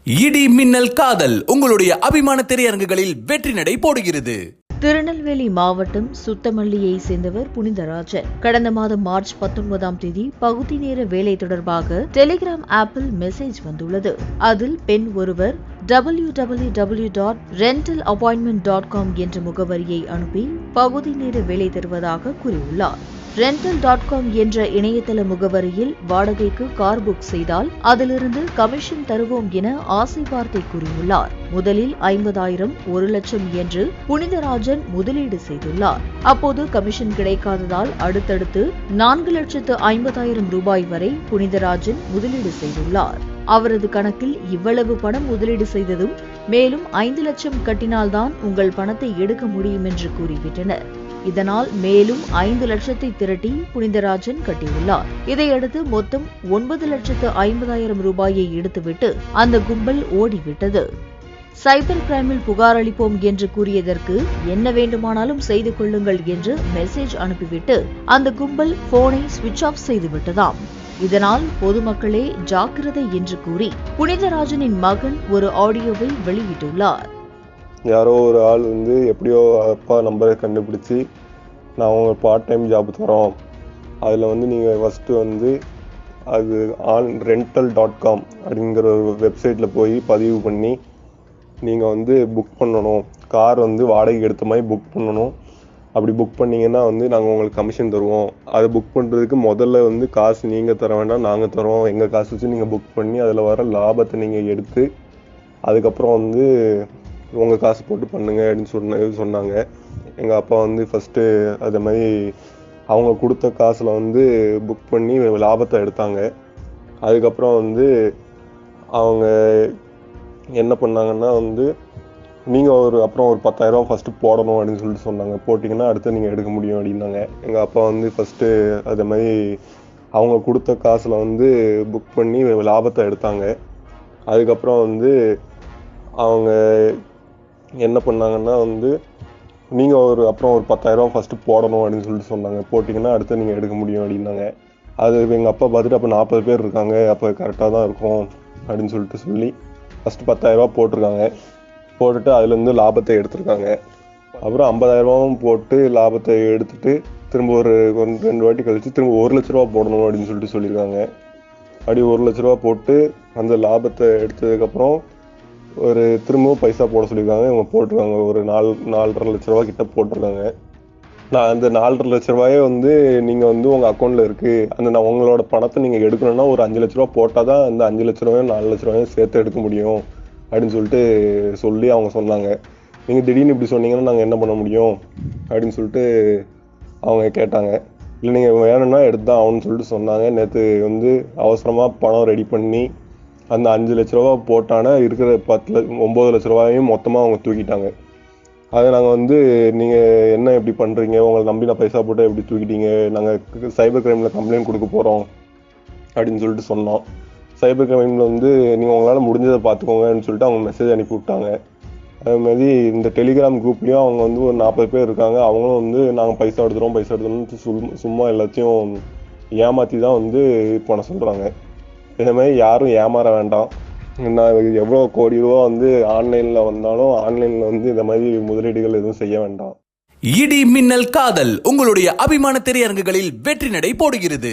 இடி மின்னல் காதல் உங்களுடைய அபிமான திரையரங்குகளில் வெற்றி நடை போடுகிறது. திருநெல்வேலி மாவட்டம் சுத்தமல்லியை சேர்ந்தவர் புனிதராஜன். கடந்த மாதம் மார்ச் 19ஆம் தேதி பகுதி நேர வேலை தொடர்பாக டெலிகிராம் ஆப்பில் மெசேஜ் வந்துள்ளது. அதில் பெண் ஒருவர் www.rentalappointment.com என்ற முகவரியை அனுப்பி பகுதி நேர வேலை தருவதாக கூறியுள்ளார். rental.com என்ற இணையதள முகவரியில் வாடகைக்கு கார் புக் செய்தால் அதிலிருந்து கமிஷன் தருவோம் என ஆசை வார்த்தை கூறியுள்ளார். முதலில் 50,000, 1,00,000 என்று புனிதராஜன் முதலீடு செய்துள்ளார். அப்போது கமிஷன் கிடைக்காததால் அடுத்தடுத்து 4,50,000 ரூபாய் வரை புனிதராஜன் முதலீடு செய்துள்ளார். அவரது கணக்கில் இவ்வளவு பணம் முதலீடு செய்ததும் மேலும் 5 லட்சம் கட்டினால்தான் உங்கள் பணத்தை எடுக்க முடியும் என்று கூறிவிட்டனர். இதனால் மேலும் 5 லட்சத்தை திரட்டி புனிதராஜன் கட்டியுள்ளார். இதையடுத்து மொத்தம் 9,50,000 ரூபாயை எடுத்துவிட்டு அந்த கும்பல் ஓடிவிட்டது. சைபர் கிரைமில் புகார் அளிப்போம் என்று கூறியதற்கு என்ன வேண்டுமானாலும் செய்து கொள்ளுங்கள் என்று மெசேஜ் அனுப்பிவிட்டு அந்த கும்பல் போனை சுவிட்ச் ஆஃப் செய்துவிட்டதாம். இதனால் பொதுமக்களே ஜாக்கிரதை என்று கூறி புனிதராஜனின் மகன் ஒரு ஆடியோவை வெளியிட்டுள்ளார். யாரோ ஒரு ஆள் எப்படியோ அப்பா நம்பரை கண்டுபிடிச்சி நான் உங்கள் பார்ட் டைம் ஜாப் தரோம், அதில் நீங்கள் ஃபஸ்ட்டு அது rental.com அப்படிங்கிற ஒரு வெப்சைட்டில் போய் பதிவு பண்ணி நீங்கள் புக் பண்ணணும். கார் வாடகைக்கு எடுத்த மாதிரி புக் பண்ணணும். அப்படி புக் பண்ணிங்கன்னா நாங்கள் உங்களுக்கு கமிஷன் தருவோம். அதை புக் பண்ணுறதுக்கு முதல்ல காசு நீங்கள் தர வேண்டாம், நாங்கள் தரோம். எங்கள் காசு வச்சு நீங்கள் புக் பண்ணி அதில் வர லாபத்தை நீங்கள் எடுத்து அதுக்கப்புறம் உங்கள் காசு போட்டு பண்ணுங்க அப்படின்னு சொன்னாங்க. எங்கள் அப்பா ஃபஸ்ட்டு அதே மாதிரி அவங்க கொடுத்த காசில் புக் பண்ணி லாபத்தை எடுத்தாங்க. அதுக்கப்புறம் அவங்க என்ன பண்ணாங்கன்னா நீங்கள் அப்புறம் ஒரு 10,000 ஃபஸ்ட்டு போடணும் அப்படின்னு சொல்லிட்டு சொன்னாங்க. போட்டிங்கன்னா அடுத்து நீங்கள் எடுக்க முடியும் அப்படின்னாங்க. எங்கள் அப்பா ஃபஸ்ட்டு அதே மாதிரி அவங்க கொடுத்த காசில் புக் பண்ணி லாபத்தை எடுத்தாங்க. அதுக்கப்புறம் அவங்க என்ன பண்ணாங்கன்னா நீங்கள் அப்புறம் ஒரு 10,000 ஃபஸ்ட்டு போடணும் அப்படின்னு சொல்லிட்டு சொன்னாங்க. போட்டிங்கன்னா அடுத்து நீங்கள் எடுக்க முடியும் அப்படின்னாங்க. அது எங்கள் அப்பா பார்த்துட்டு அப்போ 40 பேர் இருக்காங்க, அப்போ கரெக்டாக தான் இருக்கும் அப்படின்னு சொல்லி ஃபஸ்ட்டு 10,000 போட்டிருக்காங்க. போட்டுட்டு அதுலேருந்து லாபத்தை எடுத்திருக்காங்க. அப்புறம் 50,000 போட்டு லாபத்தை எடுத்துட்டு திரும்ப ஒரு 2 வாட்டி கழித்து திரும்ப 1,00,000 ரூபா போடணும் அப்படின்னு சொல்லியிருக்காங்க. அப்படி 1,00,000 ரூபா போட்டு அந்த லாபத்தை எடுத்ததுக்கப்புறம் ஒரு திரும்பவும் பைசா போட சொல்லியிருக்காங்க. இவங்க போட்டிருக்காங்க ஒரு 4.5 லட்ச ரூபா கிட்ட போட்டிருக்காங்க. நான் அந்த 4.5 லட்ச ரூபாயே நீங்கள் உங்கள் அக்கௌண்ட்டில் இருக்குது. நான் உங்களோட பணத்தை நீங்கள் எடுக்கணும்னா ஒரு 5 லட்ச ரூபா போட்டால் தான் அந்த 5 லட்ச ரூபாயும் 4 லட்ச ரூபாயும் சேர்த்து எடுக்க முடியும் அப்படின்னு சொல்லி அவங்க சொன்னாங்க. நீங்கள் திடீர்னு இப்படி சொன்னீங்கன்னா நாங்கள் என்ன பண்ண முடியும் அப்படின்னு அவங்க கேட்டாங்க. இல்லை நீங்கள் வேணும்னா எடுத்து தான் ஆகணும்னு சொன்னாங்க. நேற்று அவசரமாக பணம் ரெடி பண்ணி அந்த 5 லட்ச ரூபா போட்டான இருக்கிற 9 லட்ச ரூபாயும் மொத்தமாக அவங்க தூக்கிட்டாங்க. அதை நாங்கள் நீங்கள் என்ன எப்படி பண்ணுறீங்க, உங்களை நம்பி நான் பைசா போட்டு எப்படி தூக்கிட்டீங்க, நாங்கள் சைபர் கிரைமில் கம்ப்ளைண்ட் கொடுக்க போகிறோம் அப்படின்னு சொன்னோம். சைபர் கிரைமில் நீங்கள் உங்களால் முடிஞ்சதை பார்த்துக்கோங்கன்னு அவங்க மெசேஜ் அனுப்பி விட்டாங்க. அதுமாதிரி இந்த டெலிகிராம் குரூப்லேயும் அவங்க ஒரு 40 பேர் இருக்காங்க. அவங்களும் நாங்கள் பைசா எடுத்துகிறோம்னு சும்மா எல்லாத்தையும் ஏமாற்றி தான் பண்ண சொல்கிறாங்க. இந்த மாதிரி யாரும் ஏமாற வேண்டாம். நான் எவ்வளோ கோடி ரூபா ஆன்லைனில் வந்தாலும் ஆன்லைனில் இந்த மாதிரி முதலீடுகள் எதுவும் செய்ய வேண்டாம். இடி மின்னல் காதல் உங்களுடைய அபிமான திரையரங்குகளில் வெற்றி நடை போடுகிறது.